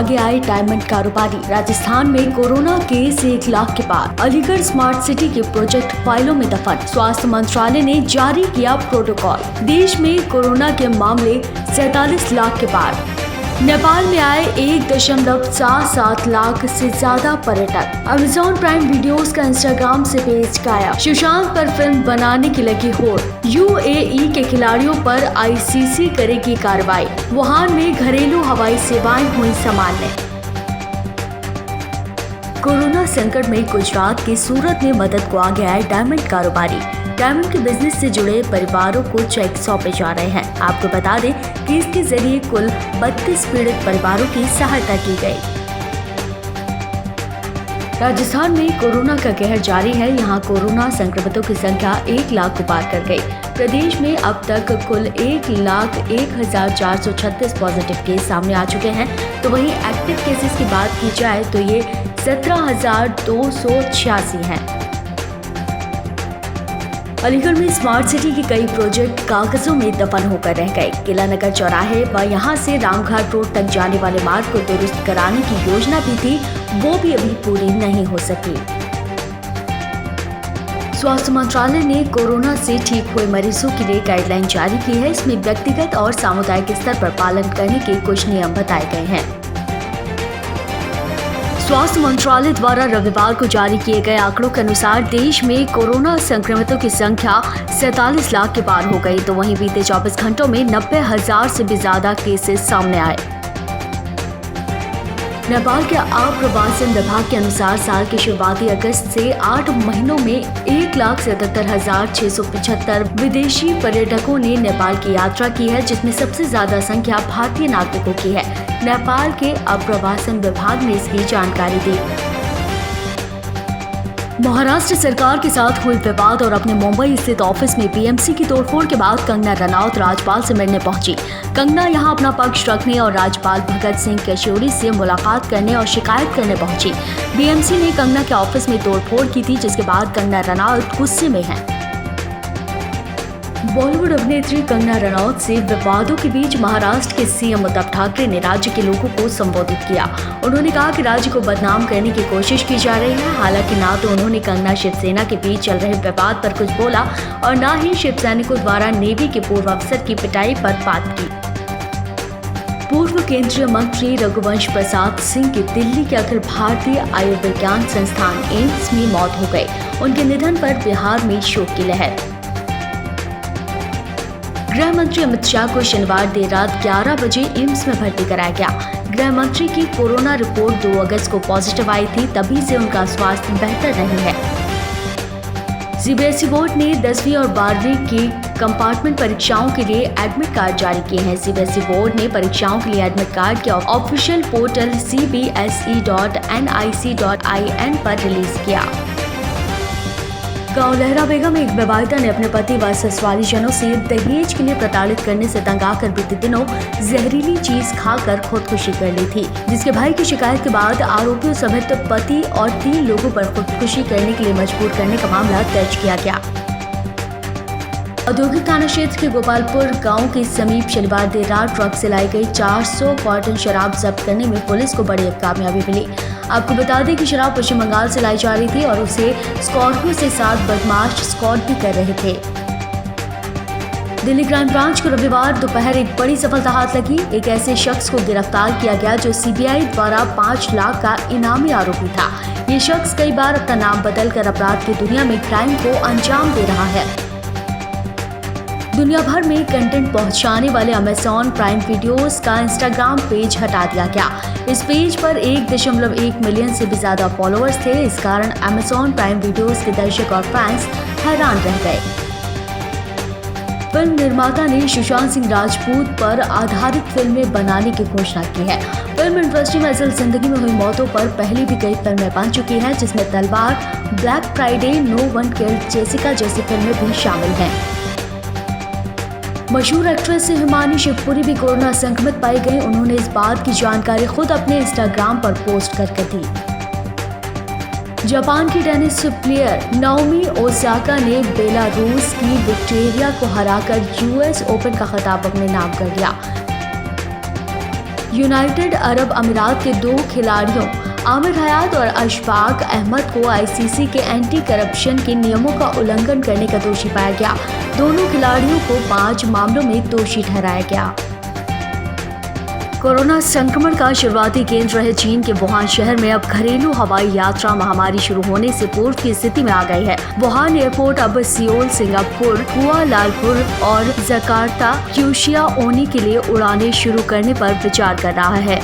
आगे आए डायमंड कारोबारी। राजस्थान में कोरोना केस 1 लाख के पार। अलीगढ़ स्मार्ट सिटी के प्रोजेक्ट फाइलों में दफन। स्वास्थ्य मंत्रालय ने जारी किया प्रोटोकॉल। देश में कोरोना के मामले 47 लाख के पार। नेपाल में आए 1.77 लाख से ज्यादा पर्यटक। अमेज़न प्राइम वीडियोस का इंस्टाग्राम से पेज गायब। सुशांत पर फिल्म बनाने की लगी होड़। यूएई के खिलाड़ियों पर आईसीसी करेगी कार्रवाई। वुहान में घरेलू हवाई सेवाएं हुई सामान्य। कोरोना संकट में गुजरात के सूरत में मदद को आगे आए डायमंड कारोबारी। डायमंड के बिजनेस से जुड़े परिवारों को चेक सौंपे जा रहे हैं। आपको बता दें कि इसके जरिए कुल 32 पीड़ित परिवारों की सहायता की गई। राजस्थान में कोरोना का कहर जारी है। यहाँ कोरोना संक्रमितों की संख्या 1 लाख को पार कर गई। प्रदेश में अब तक कुल 1,01,436 पॉजिटिव केस सामने आ चुके हैं। तो वहीं एक्टिव केसेस की बात की जाए तो ये 17,286 हैं। अलीगढ़ में स्मार्ट सिटी के कई प्रोजेक्ट कागजों में दफन होकर रह गए। किला नगर चौराहे व यहां से रामघाट रोड तक जाने वाले मार्ग को दुरुस्त कराने की योजना भी थी, वो भी अभी पूरी नहीं हो सकी। स्वास्थ्य मंत्रालय ने कोरोना से ठीक हुए मरीजों के लिए गाइडलाइन जारी की है। इसमें व्यक्तिगत और सामुदायिक स्तर पर पालन करने के कुछ नियम बताए गए हैं। स्वास्थ्य मंत्रालय द्वारा रविवार को जारी किए गए आंकड़ों के अनुसार देश में कोरोना संक्रमितों की संख्या 47 लाख के पार हो गई। तो वहीं बीते 24 घंटों में 90,000 से भी ज्यादा केसेस सामने आए। नेपाल के आप्रवासन विभाग के अनुसार साल के शुरुआती अगस्त से 8 महीनों में 1,77,675 विदेशी पर्यटकों ने नेपाल की यात्रा की है, जिसमें सबसे ज्यादा संख्या भारतीय नागरिकों की है। नेपाल के आप्रवासन विभाग ने इसकी जानकारी दी। महाराष्ट्र सरकार के साथ हुए विवाद और अपने मुंबई स्थित ऑफिस में बीएमसी की तोड़फोड़ के बाद कंगना रनौत राज्यपाल से मिलने पहुंची। कंगना यहां अपना पक्ष रखने और राज्यपाल भगत सिंह केशोरी से मुलाकात करने और शिकायत करने पहुंची। बीएमसी ने कंगना के ऑफिस में तोड़फोड़ की थी, जिसके बाद कंगना रनौत गुस्से में हैं। बॉलीवुड अभिनेत्री कंगना रनौत से विवादों के बीच महाराष्ट्र के सीएम उद्धव ठाकरे ने राज्य के लोगों को संबोधित किया। उन्होंने कहा कि राज्य को बदनाम करने की कोशिश की जा रही है। हालांकि ना तो उन्होंने कंगना शिवसेना के बीच चल रहे विवाद पर कुछ बोला और ना ही शिव सैनिकों द्वारा नेवी के पूर्व अफसर की पिटाई पर बात की। पूर्व केंद्रीय मंत्री रघुवंश प्रसाद सिंह की दिल्ली के अखिल भारतीय आयुर्विज्ञान संस्थान एम्स में मौत हो गई। उनके निधन पर बिहार में शोक की लहर। गृह मंत्री अमित शाह को शनिवार देर रात 11 बजे एम्स में भर्ती कराया गया। गृह मंत्री की कोरोना रिपोर्ट 2 अगस्त को पॉजिटिव आई थी, तभी से उनका स्वास्थ्य बेहतर नहीं है। सीबीएसई बोर्ड ने 10वीं और 12वीं की कंपार्टमेंट परीक्षाओं के लिए एडमिट कार्ड जारी किए हैं। सीबीएसई बोर्ड ने परीक्षाओं के लिए एडमिट कार्ड के ऑफिशियल पोर्टल cbse.nic.in पर रिलीज किया। गांव लहरा बेगम एक विवाहिता ने अपने पति व ससुराली जनों से दहेज के लिए प्रताड़ित करने से तंग आकर बीते दिनों जहरीली चीज खाकर खुदकुशी कर ली थी, जिसके भाई की शिकायत के बाद आरोपियों समेत पति और 3 लोगों पर खुदकुशी करने के लिए मजबूर करने का मामला दर्ज किया गया। औद्योगिक थाना क्षेत्र के गोपालपुर गांव के समीप शनिवार देर रात ट्रक से लाई गई 400 कार्टन शराब जब्त करने में पुलिस को बड़ी कामयाबी मिली। आपको बता दें कि शराब पश्चिम बंगाल से लाई जा रही थी और उसे स्कॉर्पियो से 7 बदमाश स्कॉट भी कर रहे थे। दिल्ली क्राइम ब्रांच को रविवार दोपहर एक बड़ी सफलता हाथ लगी। एक ऐसे शख्स को गिरफ्तार किया गया जो सीबीआई द्वारा 5 लाख का इनामी आरोपी था। ये शख्स कई बार अपना नाम बदलकर अपराध की दुनिया में क्राइम को अंजाम दे रहा है। दुनिया भर में कंटेंट पहुंचाने वाले अमेज़न प्राइम वीडियोस का इंस्टाग्राम पेज हटा दिया गया। इस पेज पर 1.1 मिलियन से भी ज्यादा फॉलोअर्स थे। इस कारण अमेज़न प्राइम वीडियोस के दर्शक और फैंस हैरान रह गए। फिल्म निर्माता ने सुशांत सिंह राजपूत पर आधारित फिल्में बनाने की घोषणा की है। फिल्म इंडस्ट्री में असल जिंदगी में हुई मौतों पर पहले भी कई फिल्में बन चुकी हैं, जिसमें Talvar, Black Friday, No One Killed Jessica जैसी फिल्में भी शामिल हैं। मशहूर एक्ट्रेस हिमानी शिवपुरी भी कोरोना संक्रमित पाई गई। उन्होंने इस बात की जानकारी खुद अपने इंस्टाग्राम पर पोस्ट करके दी। जापान की टेनिस प्लेयर नाओमी ओसाका ने बेलारूस की विक्टोरिया को हराकर यूएस ओपन का खिताब अपने नाम कर लिया। यूनाइटेड अरब अमीरात के 2 खिलाड़ियों आमिर हयात और अशफाक अहमद को आईसीसी के एंटी करप्शन के नियमों का उल्लंघन करने का दोषी पाया गया। दोनों खिलाड़ियों को 5 मामलों में दोषी ठहराया गया। कोरोना संक्रमण का शुरुआती केंद्र रहे चीन के वुहान शहर में अब घरेलू हवाई यात्रा महामारी शुरू होने से पूर्व की स्थिति में आ गई है। वुहान एयरपोर्ट अब सियोल, सिंगापुर, कुआलालंपुर और जकार्ता, क्यूशिया ओनी के लिए उड़ानें शुरू करने पर विचार कर रहा है।